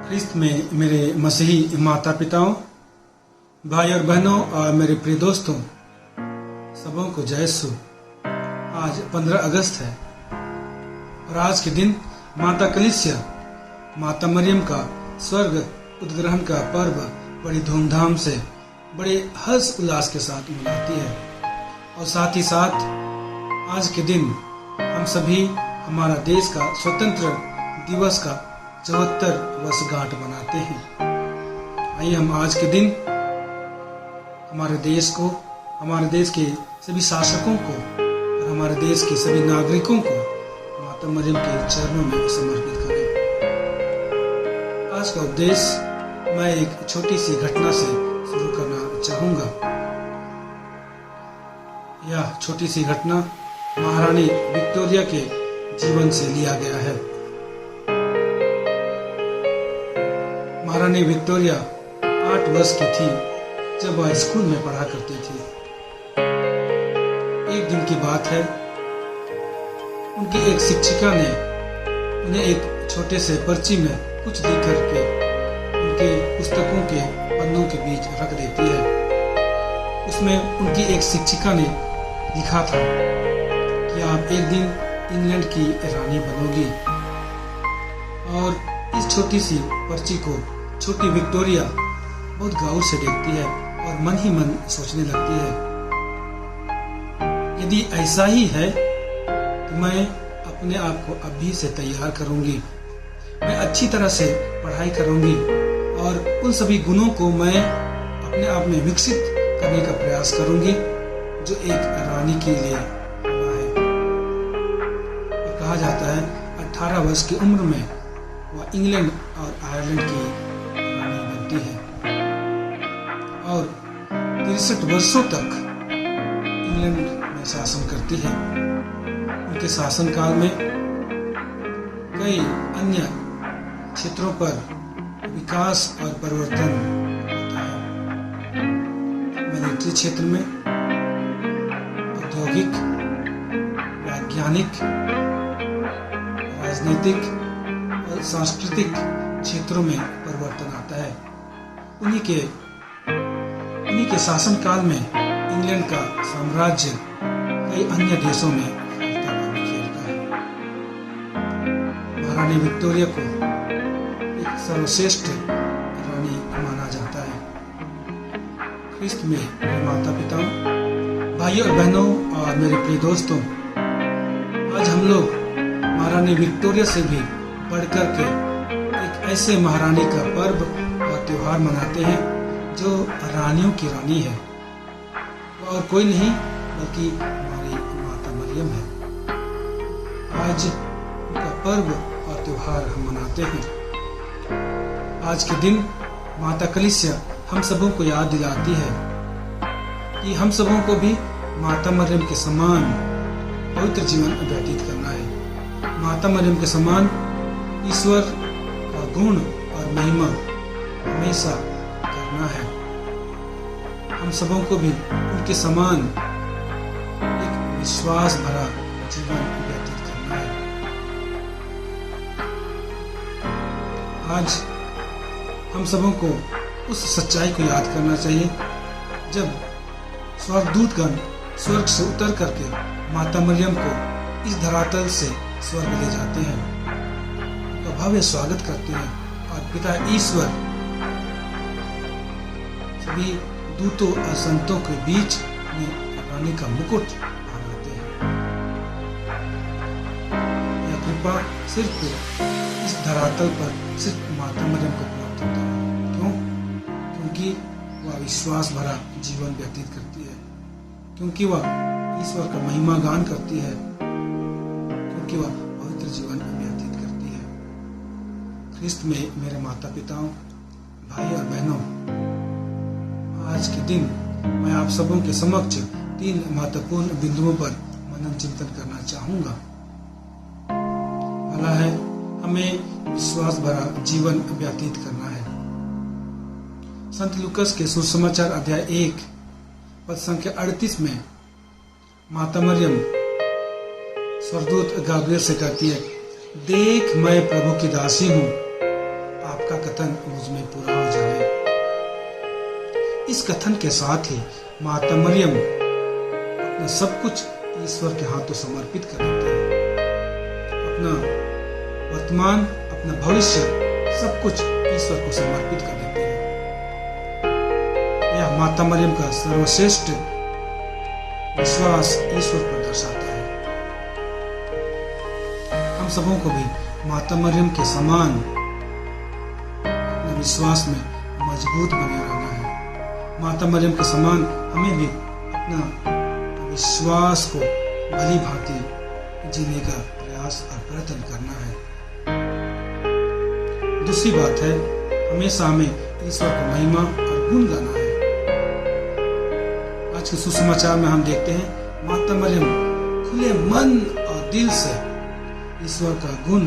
ख्रिस्त में मेरे मसीही माता पिताओं, भाई और बहनों और मेरे प्रिय दोस्तों, सबों को जय यीशु। आज 15 अगस्त है और आज के दिन माता कलीसिया माता मरियम का स्वर्ग उद्ग्रहण का पर्व बड़ी धूमधाम से, बड़े हर्ष उल्लास के साथ मनाती है। और साथ ही साथ आज के दिन हम सभी हमारा देश का स्वतंत्र दिवस का 74 वर्षगांठ मनाते हैं। आइए हम आज के दिन हमारे देश को, हमारे देश के सभी शासकों को और हमारे देश के सभी नागरिकों को माता मरियम के चरणों में समर्पित करें। आज का उपदेश मैं एक छोटी सी घटना से शुरू करना चाहूंगा। यह छोटी सी घटना महारानी विक्टोरिया के जीवन से लिया गया है। महारानी विक्टोरिया 8 वर्ष की थी जब वह स्कूल में पढ़ा करती थी। एक दिन की बात है, उनकी एक शिक्षिका ने उन्हें एक छोटे से पर्ची में कुछ लिख करके उनके पुस्तकों के पन्नों के बीच रख देती है। उसमें उनकी एक शिक्षिका ने लिखा था कि आप एक दिन इंग्लैंड की रानी बनोगी। और इस छोटी सी पर्ची को छोटी विक्टोरिया बहुत गौर से देखती है और मन ही मन सोचने लगती है, यदि ऐसा ही है तो मैं अपने आप को अभी से तैयार करूंगी। मैं अच्छी तरह से पढ़ाई करूंगी और उन सभी गुणों को मैं अपने आप में विकसित करने का प्रयास करूंगी जो एक रानी के लिए होना है। और कहा जाता है 18 वर्ष की उम्र में वह इंग्लैंड और आयरलैंड की रानी बनती है और 63 वर्षों तक इंग्लैंड में शासन करती है। उनके शासनकाल में कई अन्य क्षेत्रों पर विकास और परिवर्तन होता है। मिलिट्री क्षेत्र में, औद्योगिक, वैज्ञानिक, राजनीतिक और सांस्कृतिक क्षेत्रों में परिवर्तन आता है। उन्हीं के शासनकाल में इंग्लैंड का साम्राज्य कई अन्य देशों में खेलता है। महारानी विक्टोरिया को एक सर्वश्रेष्ठ रानी माना जाता है। ख्रिस्त में मेरे माता पिताओं, भाइयों और बहनों और मेरे प्रिय दोस्तों, आज हम लोग महारानी विक्टोरिया से भी बढ़कर के एक ऐसे महारानी का पर्व और त्योहार मनाते हैं जो रानियों की रानी है और कोई नहीं बल्कि हमारी माता मरियम है। आज उनका पर्व और त्योहार हम मनाते हैं। आज के दिन माता कलीसिया हम सबों को याद दिलाती है कि हम सबों को भी माता मरियम के समान पवित्र जीवन व्यतीत करना है। माता मरियम के समान ईश्वर का गुण और महिमा हमेशा करना है। हम सबों को भी उनके समान एक विश्वास भरा जीवन व्यतीत करना है। आज हम सबों को उस सच्चाई को याद करना चाहिए जब स्वर्गदूतगण स्वर्ग से उतर करके माता मरियम को इस धरातल से स्वर्ग ले जाते हैं, उनका भव्य स्वागत करते हैं और पिता ईश्वर सभी दूतों और संतों के बीच में रानी का मुकुट पहनाते हैं। यह कृपा सिर्फ इस धरातल पर सिर्फ माता मरियम को प्राप्त होता है। क्यों? क्योंकि वह विश्वास भरा जीवन व्यतीत करती है, क्योंकि वह ईश्वर का महिमा गान करती है, क्योंकि वह पवित्र जीवन व्यतीत करती है। ख्रिस्त में मेरे माता पिताओं, भाई और बहनों, आज के दिन मैं आप सबों के समक्ष 3 महत्वपूर्ण बिंदुओं पर मनन चिंतन करना चाहूंगा। पहला है, हमें विश्वास भरा जीवन व्यतीत करना है। संत लूकास के सुसमाचार अध्याय 1 पद संख्या 38 में माता मरियम स्वर्गदूत गाब्रियल से कहती है, देख मैं प्रभु की दासी हूँ, आपका कथन मुझ में पूरा हो जाए। इस कथन के साथ ही माता मरियम अपना सब कुछ ईश्वर के हाथों समर्पित कर देते हैं। अपना वर्तमान, अपना भविष्य, सब कुछ ईश्वर को समर्पित कर देते हैं। यह माता मरियम का सर्वश्रेष्ठ विश्वास ईश्वर पर दर्शाता है। हम सबों को भी माता मरियम के समान अपने विश्वास में मजबूत बने रहना है। माता मरियम के समान हमें भी अपना विश्वास को भली भांति जीने का प्रयास और प्रयत्न करना है। दूसरी बात है, हमेशा हमें ईश्वर को महिमा और गुण गाना है। आज के सुसमाचार में हम देखते हैं माता मरियम खुले मन और दिल से ईश्वर का गुण,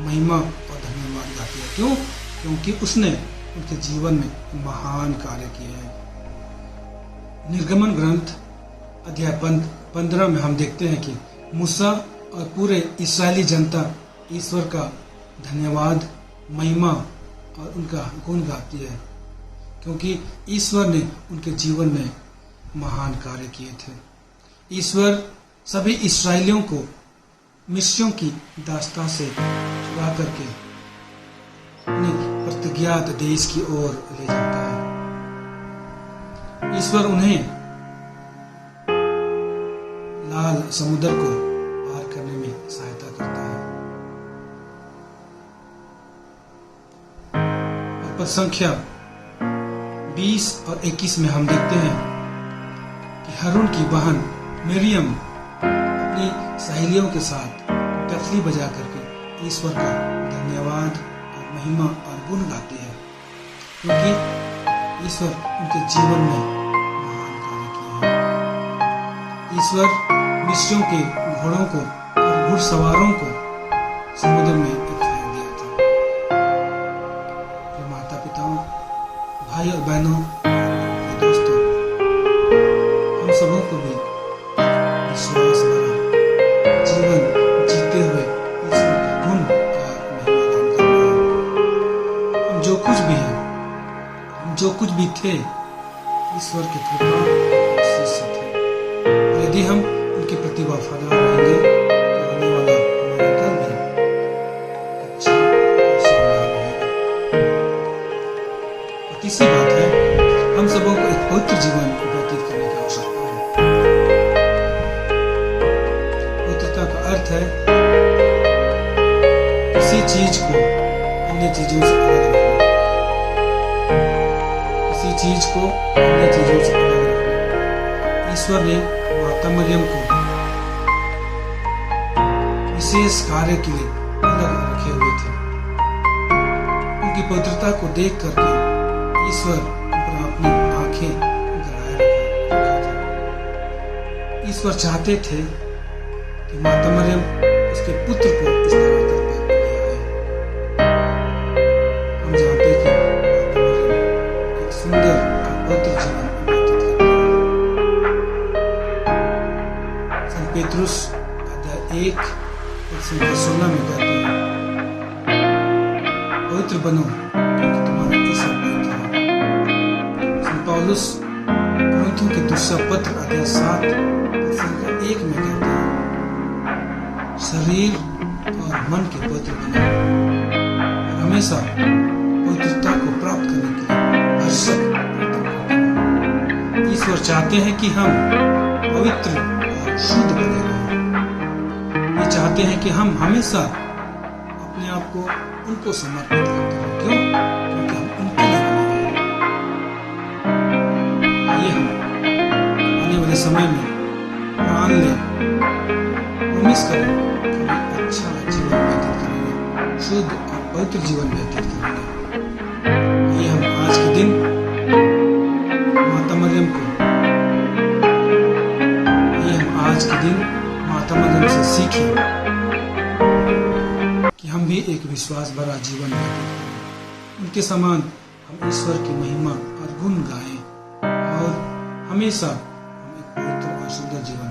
महिमा और धन्यवाद गाती है। क्यों? क्योंकि उसने उनके जीवन में महान कार्य किए हैं। निर्गमन ग्रंथ अध्याय 15 में हम देखते हैं कि मूसा और पूरे इस्राएली जनता ईश्वर का धन्यवाद, महिमा और उनका गुण गाती है, क्योंकि ईश्वर ने उनके जीवन में महान कार्य किए थे। ईश्वर सभी इस्राएलियों को मिस्रियों की दास्तां से छुड़ा करके उन्हें प्रतिज्ञात देश की ओर ले जाता है। ईश्वर उन्हें लाल समुद्र को पार करने में सहायता करता है। और पद संख्या 20 और 21 में हम देखते हैं कि हारून की बहन मरियम अपनी सहेलियों के साथ टफली बजा करके ईश्वर का धन्यवाद और महिमा और गुण गाती है, क्योंकि ईश्वर उनके जीवन में महान कार्य किए हैं। ईश्वर मिस्रियों के घोड़ों को और घुड़सवारों को समुद्र में फेंक दिया था। तो माता पिताओं, भाई और बहनों, दोस्तों, हम सबों को भी विश्वास भरा जीवन जीते हुए ईश्वर का गुण और महिमा गान करना है। हम जो कुछ भी हैं, हम जो कुछ भी थे, ईश्वर की कृपा और आशीष से थे। और यदि हम उनके प्रति वफादार रहेंगे तो आने वाला हमारा कल भी अच्छा और शानदार रहेगा। और तीसरी बात है, हम सबों को एक पवित्र जीवन व्यतीत करने की आवश्यकता है। पवित्रता का अर्थ है किसी चीज को अन्य चीजों से अलग रखना, किसी चीज को अन्य चीजों से अलग रखना। ईश्वर ने माता मरियम को विशेष कार्य के लिए अलग रखे हुए थे। उनकी पवित्रता को देख करके ईश्वर पर अपनी आंखें गड़ाए रखा था। ईश्वर चाहते थे कि माता मरियम उसके पुत्र को इस धरातल पर ले आए। हम जानते हैं कि माता मरियम एक सुंदर और पवित्र जीवन व्यतीत करती है। संत पेतरुस अध्याय 1 संख्या 16 में कहते हैं, पवित्र बनो क्योंकि तुम्हारा ईश्वर पवित्र है। संत पौलुस कुरिन्थियों के दूसरा पत्र अध्याय 7 संख्या 1 में कहते हैं, शरीर और मन के पवित्र बनो और हमेशा पवित्रता को प्राप्त करने के लिए भरसक ईश्वर चाहते हैं कि हम पवित्र और शुद्ध बने रहें। ये चाहते हैं कि हम हमेशा अपने आप को उनको समर्पित करते हैं। क्यों? क्योंकि हम उनके लिए बने हैं। आइए हम आने वाले समय में प्राण लें, प्रॉमिस करें कि हम एक अच्छा जीवन व्यतीत करेंगे, शुद्ध और पवित्र जीवन व्यतीत करेंगे। आइए हम आज के दिन माता मरियम को से सीखें कि हम भी एक विश्वास भरा जीवन व्यतीत करें। उनके समान हम ईश्वर की महिमा और गुण गाएं और हमेशा हम एक पवित्र और सुंदर जीवन